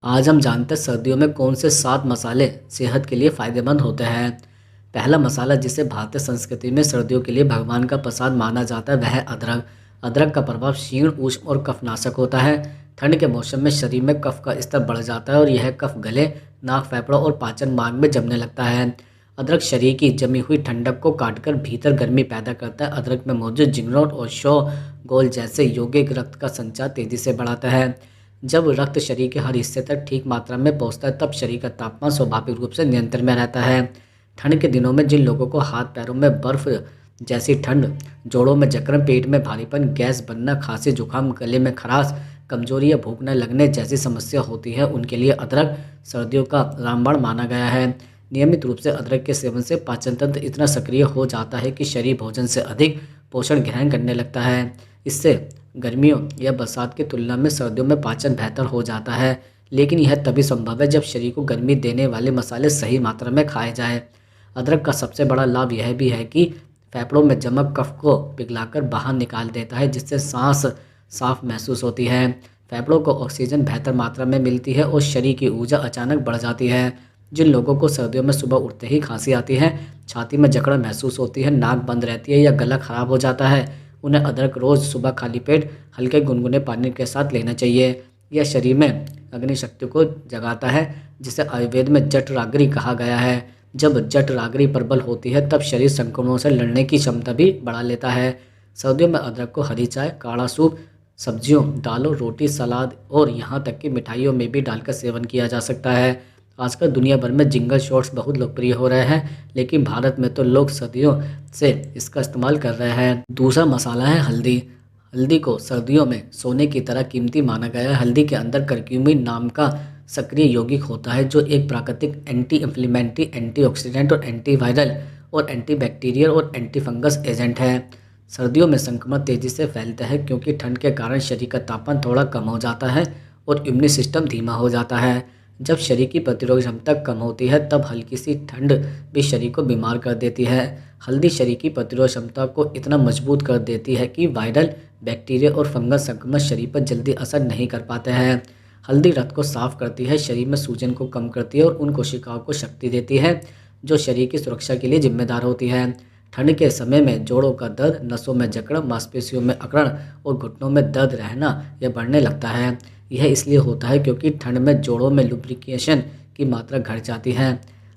आज हम जानते हैं सर्दियों में कौन से 7 मसाले सेहत के लिए फायदेमंद होते हैं। पहला मसाला जिसे भारतीय संस्कृति में सर्दियों के लिए भगवान का प्रसाद माना जाता है वह है अदरक। अदरक का प्रभाव क्षीण, उष्ण और कफनाशक होता है। ठंड के मौसम में शरीर में कफ का स्तर बढ़ जाता है और यह कफ गले, नाक, फेफड़ों और पाचन मार्ग में जमने लगता है। अदरक शरीर की जमी हुई ठंडक को काटकर भीतर गर्मी पैदा करता है। अदरक में मौजूद जिंगरोट और शो गोल जैसे यौगिक रक्त का संचार तेजी से बढ़ाता है। जब रक्त शरीर के हर हिस्से तक ठीक मात्रा में पहुंचता है तब शरीर का तापमान स्वाभाविक रूप से नियंत्रण में रहता है। ठंड के दिनों में जिन लोगों को हाथ पैरों में बर्फ जैसी ठंड, जोड़ों में जकड़न, पेट में भारीपन, गैस बनना, खांसी, जुकाम, गले में खराश, कमजोरी या भूख न लगने जैसी समस्या होती है उनके लिए अदरक सर्दियों का रामबाण माना गया है। नियमित रूप से अदरक के सेवन से पाचन तंत्र इतना सक्रिय हो जाता है कि शरीर भोजन से अधिक पोषण ग्रहण करने लगता है। इससे गर्मियों या बरसात की तुलना में सर्दियों में पाचन बेहतर हो जाता है, लेकिन यह तभी संभव है जब शरीर को गर्मी देने वाले मसाले सही मात्रा में खाए जाए। अदरक का सबसे बड़ा लाभ यह भी है कि फेफड़ों में जमा कफ को पिघलाकर बाहर निकाल देता है, जिससे सांस साफ महसूस होती है। फेफड़ों को ऑक्सीजन बेहतर मात्रा में मिलती है और शरीर की ऊर्जा अचानक बढ़ जाती है। जिन लोगों को सर्दियों में सुबह उठते ही खांसी आती है, छाती में जकड़न महसूस होती है, नाक बंद रहती है या गला खराब हो जाता है, उन्हें अदरक रोज़ सुबह खाली पेट हल्के गुनगुने पानी के साथ लेना चाहिए। यह शरीर में अग्नि शक्ति को जगाता है, जिसे आयुर्वेद में जठराग्नि कहा गया है। जब जठराग्नि प्रबल होती है तब शरीर संक्रमणों से लड़ने की क्षमता भी बढ़ा लेता है। सर्दियों में अदरक को हरी चाय, काढ़ा सूप, सब्जियों, दालों, रोटी, सलाद और यहाँ तक कि मिठाइयों में भी डालकर सेवन किया जा सकता है। आजकल दुनिया भर में जिंगल शॉट्स बहुत लोकप्रिय हो रहे हैं, लेकिन भारत में तो लोग सदियों से इसका इस्तेमाल कर रहे हैं। दूसरा मसाला है हल्दी। हल्दी को सर्दियों में सोने की तरह कीमती माना गया है। हल्दी के अंदर करक्यूमिन नाम का सक्रिय यौगिक होता है, जो एक प्राकृतिक एंटी इंफ्लेमेटरी, एंटीऑक्सीडेंट और एंटीवायरल और एंटीबैक्टीरियल और एंटीफंगस एजेंट है। सर्दियों में संक्रमण तेजी से फैलता है क्योंकि ठंड के कारण शरीर का तापमान थोड़ा कम हो जाता है और इम्यून सिस्टम धीमा हो जाता है। जब शरीर की प्रतिरोधक क्षमता कम होती है तब हल्की सी ठंड भी शरीर को बीमार कर देती है। हल्दी शरीर की प्रतिरोधक क्षमता को इतना मजबूत कर देती है कि वायरल, बैक्टीरिया और फंगस संक्रमण शरीर पर जल्दी असर नहीं कर पाते हैं। हल्दी रक्त को साफ करती है, शरीर में सूजन को कम करती है और उन कोशिकाओं को शक्ति देती है जो शरीर की सुरक्षा के लिए जिम्मेदार होती है। ठंड के समय में जोड़ों का दर्द, नसों में जकड़न, मांसपेशियों में अकड़न और घुटनों में दर्द रहना या बढ़ने लगता है। यह इसलिए होता है क्योंकि ठंड में जोड़ों में लुब्रिकेशन की मात्रा घट जाती है।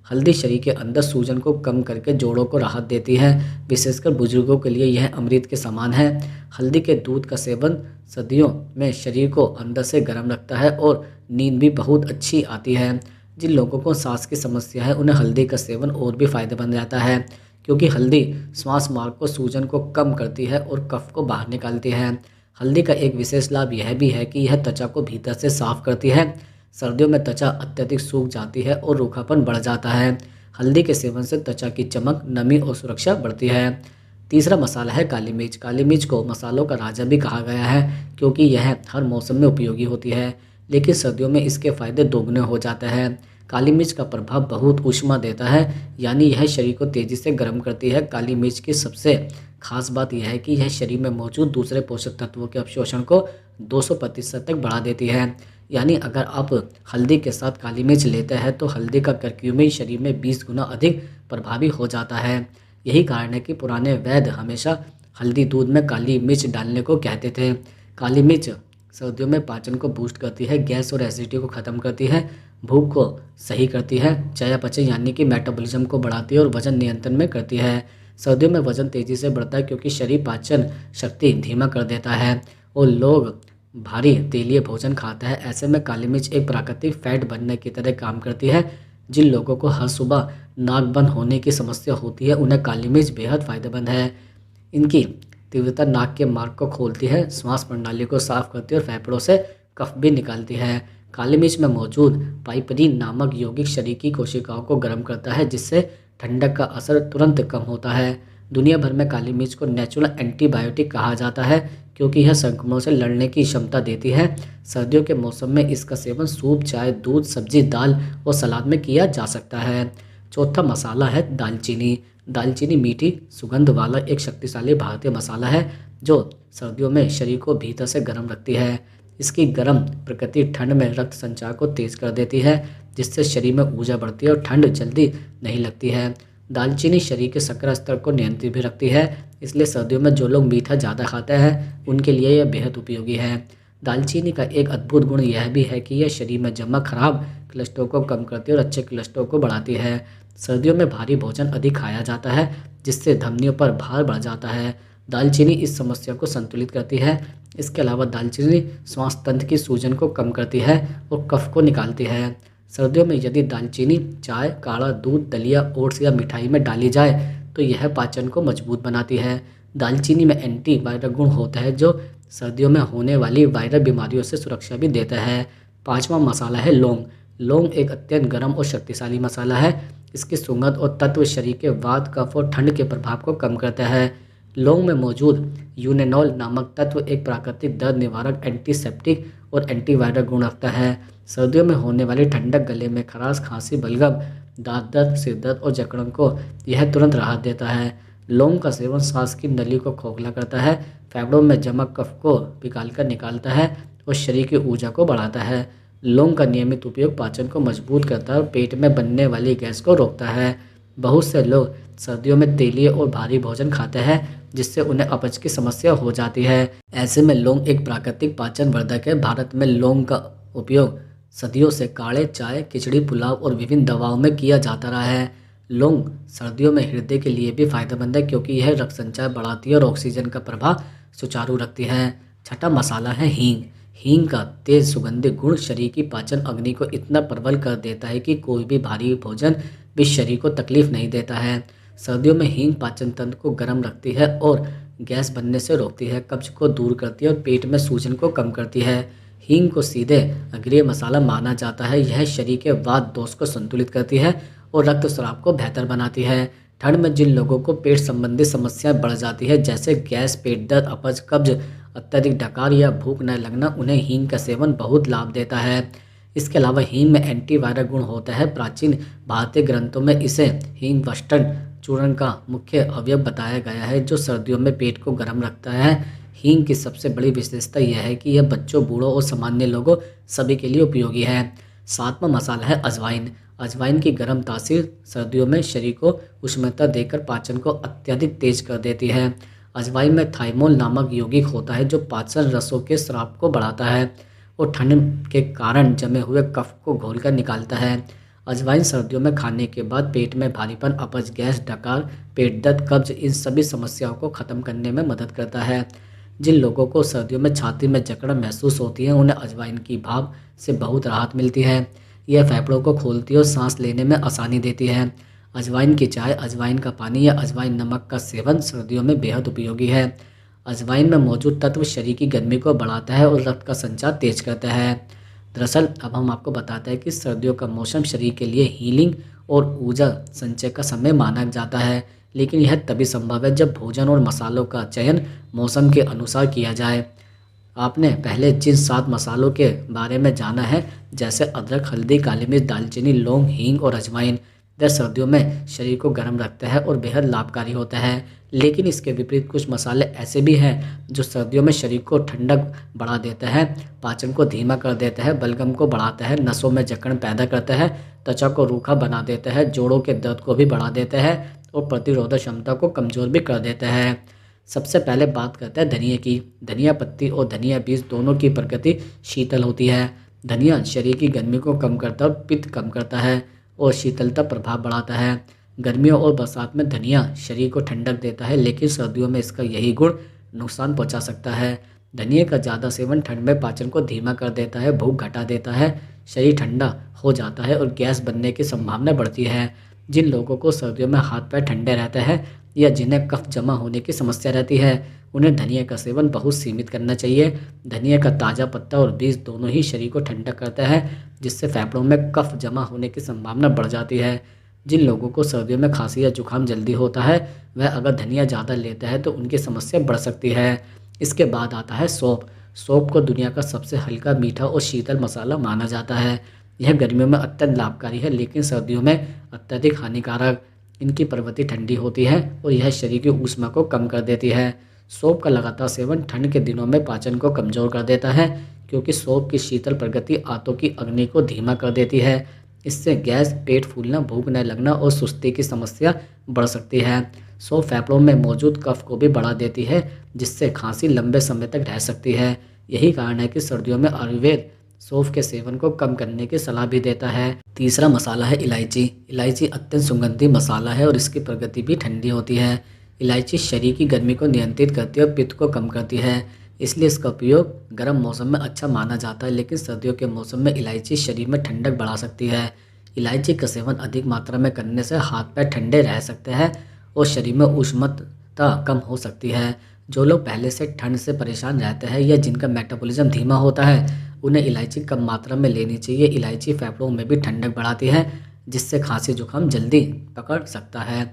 हल्दी शरीर के अंदर सूजन को कम करके जोड़ों को राहत देती है। विशेषकर बुजुर्गों के लिए यह अमृत के समान है। हल्दी के दूध का सेवन सर्दियों में शरीर को अंदर से गर्म रखता है और नींद भी बहुत अच्छी आती है। जिन लोगों को सांस की समस्या है उन्हें हल्दी का सेवन और भी फायदेमंद रहता है, क्योंकि हल्दी श्वास मार्ग को, सूजन को कम करती है और कफ को बाहर निकालती है। हल्दी का एक विशेष लाभ यह भी है कि यह त्वचा को भीतर से साफ करती है। सर्दियों में त्वचा अत्यधिक सूख जाती है और रूखापन बढ़ जाता है। हल्दी के सेवन से त्वचा की चमक, नमी और सुरक्षा बढ़ती है। तीसरा मसाला है काली मिर्च। काली मिर्च को मसालों का राजा भी कहा गया है क्योंकि यह हर मौसम में उपयोगी होती है, लेकिन सर्दियों में इसके फायदे दोगुने हो जाते हैं। काली मिर्च का प्रभाव बहुत ऊष्मा देता है, यानी यह शरीर को तेजी से गर्म करती है। काली मिर्च की सबसे खास बात यह है कि यह शरीर में मौजूद दूसरे पोषक तत्वों के अवशोषण को 200% तक बढ़ा देती है। यानी अगर आप हल्दी के साथ काली मिर्च लेते हैं तो हल्दी का करक्यूमिन शरीर में 20 गुना अधिक प्रभावी हो जाता है। यही कारण है कि पुराने वैद्य हमेशा हल्दी दूध में काली मिर्च डालने को कहते थे। काली मिर्च सर्दियों में पाचन को बूस्ट करती है, गैस और एसिडिटी को ख़त्म करती है, भूख को सही करती है, चयापचय यानी कि मेटाबॉलिज्म को बढ़ाती है और वजन नियंत्रण में करती है। सर्दियों में वजन तेज़ी से बढ़ता है क्योंकि शरीर पाचन शक्ति धीमा कर देता है और लोग भारी तेलीय भोजन खाता है। ऐसे में काली मिर्च एक प्राकृतिक फैट बनने की तरह काम करती है। जिन लोगों को हर सुबह नाक बंद होने की समस्या होती है उन्हें काली मिर्च बेहद फ़ायदेमंद है। इनकी तीव्रता नाक के मार्ग को खोलती है, श्वास प्रणाली को साफ करती है और फेफड़ों से कफ भी निकालती है। काली मिर्च में मौजूद पाइपरीन नामक यौगिक शरीर की कोशिकाओं को गर्म करता है, जिससे ठंडक का असर तुरंत कम होता है। दुनिया भर में काली मिर्च को नेचुरल एंटीबायोटिक कहा जाता है क्योंकि यह संक्रमणों से लड़ने की क्षमता देती है। सर्दियों के मौसम में इसका सेवन सूप, चाय, दूध, सब्जी, दाल और सलाद में किया जा सकता है। चौथा मसाला है दालचीनी। दालचीनी मीठी सुगंध वाला एक शक्तिशाली भारतीय मसाला है जो सर्दियों में शरीर को भीतर से गर्म रखती है। इसकी गर्म प्रकृति ठंड में रक्त संचार को तेज कर देती है, जिससे शरीर में ऊर्जा बढ़ती है और ठंड जल्दी नहीं लगती है। दालचीनी शरीर के शर्करा स्तर को नियंत्रित भी रखती है, इसलिए सर्दियों में जो लोग मीठा ज़्यादा खाते हैं उनके लिए यह बेहद उपयोगी है। दालचीनी का एक अद्भुत गुण यह भी है कि यह शरीर में जमा खराब कोलेस्ट्रॉल को कम करती है और अच्छे कोलेस्ट्रॉल को बढ़ाती है। सर्दियों में भारी भोजन अधिक खाया जाता है, जिससे धमनियों पर भार बढ़ जाता है। दालचीनी इस समस्या को संतुलित करती है। इसके अलावा दालचीनी श्वास तंत्र की सूजन को कम करती है और कफ को निकालती है। सर्दियों में यदि दालचीनी चाय, काढ़ा दूध, दलिया, ओट्स या मिठाई में डाली जाए तो यह पाचन को मजबूत बनाती है। दालचीनी में एंटी वायरल गुण होता है, जो सर्दियों में होने वाली वायरल बीमारियों से सुरक्षा भी देता है। पांचवा मसाला है लौंग। लौंग एक अत्यंत गर्म और शक्तिशाली मसाला है। इसकी सुगंध और तत्व शरीर के वात, कफ और ठंड के प्रभाव को कम करता है। लौंग में मौजूद यूनेनॉल नामक तत्व एक प्राकृतिक दर्द निवारक, एंटीसेप्टिक और एंटीवायरल गुण रखता है। सर्दियों में होने वाली ठंडक, गले में खराश, खांसी, बलगम, दांत दर्द, सिर दर्द और जकड़न को यह तुरंत राहत देता है। लौंग का सेवन सांस की नली को खोखला करता है, फेफड़ों में जमा कफ को पिघालकर निकालता है और शरीर की ऊर्जा को बढ़ाता है। लौंग का नियमित उपयोग पाचन को मजबूत करता है और पेट में बनने वाली गैस को रोकता है। बहुत से लोग सर्दियों में तेलीय और भारी भोजन खाते हैं, जिससे उन्हें अपच की समस्या हो जाती है। ऐसे में लौंग एक प्राकृतिक पाचन वर्धक है। भारत में लौंग का उपयोग सदियों से काढ़े, चाय, खिचड़ी, पुलाव और विभिन्न दवाओं में किया जाता रहा है। लौंग सर्दियों में हृदय के लिए भी फायदेमंद है, क्योंकि यह रक्त संचार बढ़ाती है और ऑक्सीजन का प्रवाह सुचारू रखती है। छठा मसाला है हींग। हींग का तेज सुगंधित गुण शरीर की पाचन अग्नि को इतना प्रबल कर देता है कि कोई भी भारी भोजन भी शरीर को तकलीफ नहीं देता है। सर्दियों में हींग पाचन तंत्र को गर्म रखती है और गैस बनने से रोकती है, कब्ज को दूर करती है और पेट में सूजन को कम करती है। हींग को सीधे अग्रिय मसाला माना जाता है। यह शरीर के वात दोष को संतुलित करती है और रक्त स्राव को बेहतर बनाती है। ठंड में जिन लोगों को पेट संबंधी समस्याएं बढ़ जाती है, जैसे गैस, पेट दर्द, अपच, कब्ज, अत्यधिक डकार या भूख न लगना, उन्हें हींग का सेवन बहुत लाभ देता है। इसके अलावा हींग में एंटीवायरल गुण होता है। प्राचीन भारतीय ग्रंथों में इसे हींग वस्टन चूर्ण का मुख्य अवयव बताया गया है, जो सर्दियों में पेट को गर्म रखता है। हींग की सबसे बड़ी विशेषता यह है कि यह बच्चों, बूढ़ों और सामान्य लोगों सभी के लिए उपयोगी है। सातवां मसाला है अजवाइन। अजवाइन की गर्म तासीर सर्दियों में शरीर को उष्णता देकर पाचन को अत्यधिक तेज कर देती है। अजवाइन में थाइमोल नामक यौगिक होता है, जो पाचन रसों के स्राव को बढ़ाता है और ठंड के कारण जमे हुए कफ को घोलकर निकालता है। अजवाइन सर्दियों में खाने के बाद पेट में भारीपन, अपच, गैस, डकार, पेट दर्द, कब्ज, इन सभी समस्याओं को खत्म करने में मदद करता है। जिन लोगों को सर्दियों में छाती में जकड़न महसूस होती है, उन्हें अजवाइन की भाप से बहुत राहत मिलती है। यह फेफड़ों को खोलती है और सांस लेने में आसानी देती है। अजवाइन की चाय, अजवाइन का पानी या अजवाइन नमक का सेवन सर्दियों में बेहद उपयोगी है। अजवाइन में मौजूद तत्व शरीर की गर्मी को बढ़ाता है और रक्त का संचार तेज करता है। दरअसल अब हम आपको बताते हैं कि सर्दियों का मौसम शरीर के लिए हीलिंग और ऊर्जा संचय का समय माना जाता है, लेकिन यह तभी संभव है जब भोजन और मसालों का चयन मौसम के अनुसार किया जाए। आपने पहले जिन 7 मसालों के बारे में जाना है, जैसे अदरक, हल्दी, काली मिर्च, दालचीनी, लौंग, हींग और अजवाइन, वह सर्दियों में शरीर को गर्म रखता है और बेहद लाभकारी होता है। लेकिन इसके विपरीत कुछ मसाले ऐसे भी हैं जो सर्दियों में शरीर को ठंडक बढ़ा देता है, पाचन को धीमा कर देता है, बलगम को बढ़ाता है, नसों में जकड़न पैदा करता है, त्वचा को रूखा बना देता है, जोड़ों के दर्द को भी बढ़ा देता है और प्रतिरोधक क्षमता को कमज़ोर भी कर देता है। सबसे पहले बात करते हैं धनिया की। धनिया पत्ती और धनिया बीज दोनों की प्रकृति शीतल होती है। धनिया शरीर की गर्मी को कम करता है और पित्त कम करता है और शीतलता प्रभाव बढ़ाता है। गर्मियों और बरसात में धनिया शरीर को ठंडक देता है, लेकिन सर्दियों में इसका यही गुण नुकसान पहुंचा सकता है। धनिया का ज़्यादा सेवन ठंड में पाचन को धीमा कर देता है, भूख घटा देता है, शरीर ठंडा हो जाता है और गैस बनने की संभावना बढ़ती है। जिन लोगों को सर्दियों में हाथ पैर ठंडे रहते हैं या जिन्हें कफ जमा होने की समस्या रहती है, उन्हें धनिया का सेवन बहुत सीमित करना चाहिए। धनिया का ताज़ा पत्ता और बीज दोनों ही शरीर को ठंडा करता है, जिससे फेफड़ों में कफ जमा होने की संभावना बढ़ जाती है। जिन लोगों को सर्दियों में खांसी या जुकाम जल्दी होता है, वह अगर धनिया ज़्यादा लेता है तो उनकी समस्या बढ़ सकती है। इसके बाद आता है सौंफ। सौंफ को दुनिया का सबसे हल्का, मीठा और शीतल मसाला माना जाता है। यह गर्मियों में अत्यंत लाभकारी है, लेकिन सर्दियों में अत्यधिक हानिकारक। इनकी प्रवृत्ति ठंडी होती है और यह शरीर की ऊष्मा को कम कर देती है। सौंफ का लगातार सेवन ठंड के दिनों में पाचन को कमज़ोर कर देता है, क्योंकि सौंफ की शीतल प्रकृति आंतों की अग्नि को धीमा कर देती है। इससे गैस, पेट फूलना, भूख न लगना और सुस्ती की समस्या बढ़ सकती है। सौंफ फेफड़ों में मौजूद कफ को भी बढ़ा देती है, जिससे खांसी लंबे समय तक रह सकती है। यही कारण है कि सर्दियों में आयुर्वेद सौंफ के सेवन को कम करने की सलाह भी देता है। तीसरा मसाला है इलायची। इलायची अत्यंत सुगंधित मसाला है और इसकी प्रकृति भी ठंडी होती है। इलायची शरीर की गर्मी को नियंत्रित करती है और पित्त को कम करती है, इसलिए इसका उपयोग गर्म मौसम में अच्छा माना जाता है, लेकिन सर्दियों के मौसम में इलायची शरीर में ठंडक बढ़ा सकती है। इलायची का सेवन अधिक मात्रा में करने से हाथ पैर ठंडे रह सकते हैं और शरीर में ऊष्मता कम हो सकती है। जो लोग पहले से ठंड से परेशान रहते हैं या जिनका मेटाबॉलिज्म धीमा होता है, उन्हें इलायची कम मात्रा में लेनी चाहिए। इलायची फेफड़ों में भी ठंडक बढ़ाती है, जिससे खांसी जुकाम जल्दी पकड़ सकता है।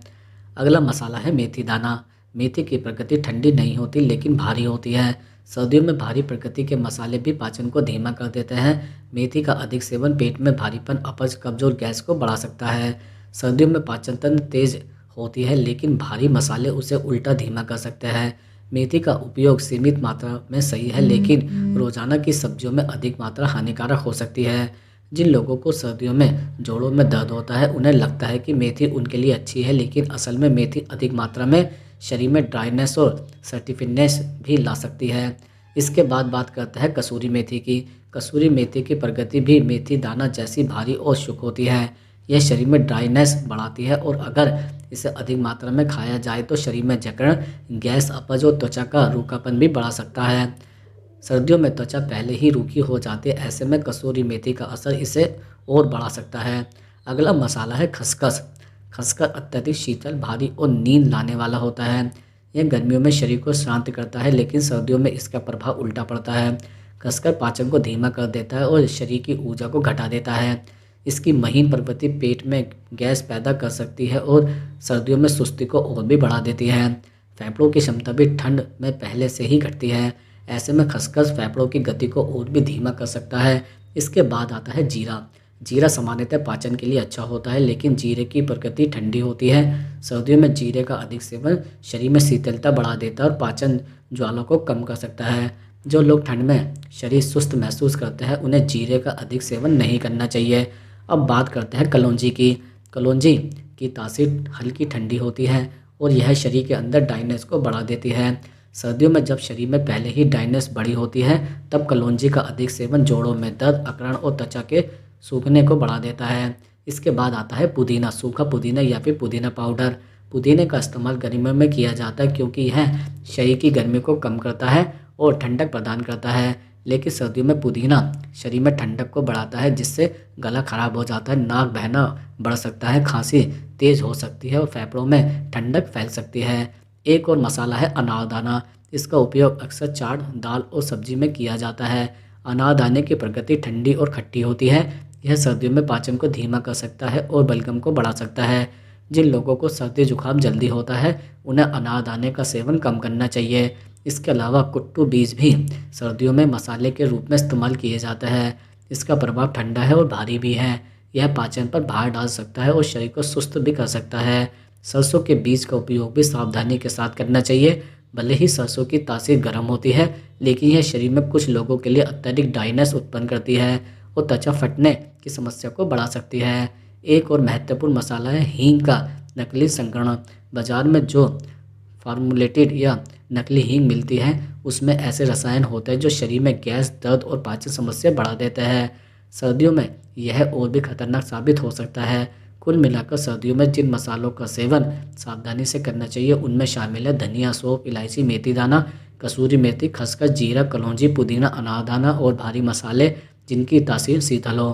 अगला मसाला है मेथी दाना। मेथी की प्रकृति ठंडी नहीं होती, लेकिन भारी होती है। सर्दियों में भारी प्रकृति के मसाले भी पाचन को धीमा कर देते हैं। मेथी का अधिक सेवन पेट में भारीपन, अपच, कब्ज और गैस को बढ़ा सकता है। सर्दियों में पाचन तंत्र तेज होती है, लेकिन भारी मसाले उसे उल्टा धीमा कर सकते हैं। मेथी का उपयोग सीमित मात्रा में सही है, लेकिन रोजाना की सब्जियों में अधिक मात्रा हानिकारक हो सकती है। जिन लोगों को सर्दियों में जोड़ों में दर्द होता है, उन्हें लगता है कि मेथी उनके लिए अच्छी है, लेकिन असल में मेथी अधिक मात्रा में शरीर में ड्राइनेस और सर्टिफिनेस भी ला सकती है। इसके बाद बात करते हैं कसूरी मेथी की। कसूरी मेथी की प्रकृति भी मेथी दाना जैसी भारी और शुष्क होती है। यह शरीर में ड्राइनेस बढ़ाती है और अगर इसे अधिक मात्रा में खाया जाए तो शरीर में जकड़न, गैस, अपच और त्वचा का रूखापन भी बढ़ा सकता है। सर्दियों में त्वचा पहले ही रूखी हो जाती है, ऐसे में कसूरी मेथी का असर इसे और बढ़ा सकता है। अगला मसाला है खसखस। खसखस अत्यधिक शीतल, भारी और नींद लाने वाला होता है। यह गर्मियों में शरीर को शांत करता है, लेकिन सर्दियों में इसका प्रभाव उल्टा पड़ता है। खसखस पाचन को धीमा कर देता है और शरीर की ऊर्जा को घटा देता है। इसकी महीन प्रवृत्ति पेट में गैस पैदा कर सकती है और सर्दियों में सुस्ती को और भी बढ़ा देती है। फेफड़ों की क्षमता भी ठंड में पहले से ही घटती है, ऐसे में खसखस फेफड़ों की गति को और भी धीमा कर सकता है। इसके बाद आता है जीरा। जीरा सामान्यतः पाचन के लिए अच्छा होता है, लेकिन जीरे की प्रकृति ठंडी होती है। सर्दियों में जीरे का अधिक सेवन शरीर में शीतलता बढ़ा देता है और पाचन ज्वाला को कम कर सकता है। जो लोग ठंड में शरीर सुस्त महसूस करते हैं, उन्हें जीरे का अधिक सेवन नहीं करना चाहिए। अब बात करते हैं कलौंजी की। कलौंजी की तासीर हल्की ठंडी होती है और यह शरीर के अंदर ड्राइनेस को बढ़ा देती है। सर्दियों में जब शरीर में पहले ही ड्राइनेस बढ़ी होती है, तब कलौंजी का अधिक सेवन जोड़ों में दर्द, अकड़न और त्वचा के सूखने को बढ़ा देता है। इसके बाद आता है पुदीना, सूखा पुदीना या फिर पुदीना पाउडर। पुदीने का इस्तेमाल गर्मियों में किया जाता है, क्योंकि यह शरीर की गर्मी को कम करता है और ठंडक प्रदान करता है। लेकिन सर्दियों में पुदीना शरीर में ठंडक को बढ़ाता है, जिससे गला खराब हो जाता है, नाक बहना बढ़ सकता है, खांसी तेज हो सकती है और फेफड़ों में ठंडक फैल सकती है। एक और मसाला है अनारदाना। इसका उपयोग अक्सर चाट, दाल और सब्जी में किया जाता है। अनारदाने की प्रकृति ठंडी और खट्टी होती है। यह सर्दियों में पाचन को धीमा कर सकता है और बलगम को बढ़ा सकता है। जिन लोगों को सर्दी जुकाम जल्दी होता है, उन्हें अनारदाने का सेवन कम करना चाहिए। इसके अलावा कुट्टू बीज भी सर्दियों में मसाले के रूप में इस्तेमाल किए जाते हैं। इसका प्रभाव ठंडा है और भारी भी है। यह पाचन पर भार डाल सकता है और शरीर को सुस्त भी कर सकता है। सरसों के बीज का उपयोग भी सावधानी के साथ करना चाहिए। भले ही सरसों की तासीर गर्म होती है, लेकिन यह शरीर में कुछ लोगों के लिए अत्यधिक ड्राइनेस उत्पन्न करती है और त्वचा फटने की समस्या को बढ़ा सकती है। एक और महत्वपूर्ण मसाला है हींग का नकली संस्करण। बाजार में जो फार्मूलेटेड या नकली हींग मिलती है, उसमें ऐसे रसायन होते हैं जो शरीर में गैस, दर्द और पाचन समस्या बढ़ा देते हैं। सर्दियों में यह और भी खतरनाक साबित हो सकता है। कुल मिलाकर सर्दियों में जिन मसालों का सेवन सावधानी से करना चाहिए, उनमें शामिल है धनिया, सौंफ, इलायची, मेथी दाना, कसूरी मेथी, खसखस, जीरा, कलौंजी, पुदीना, अनारदाना और भारी मसाले जिनकी तासीर शीतल हो।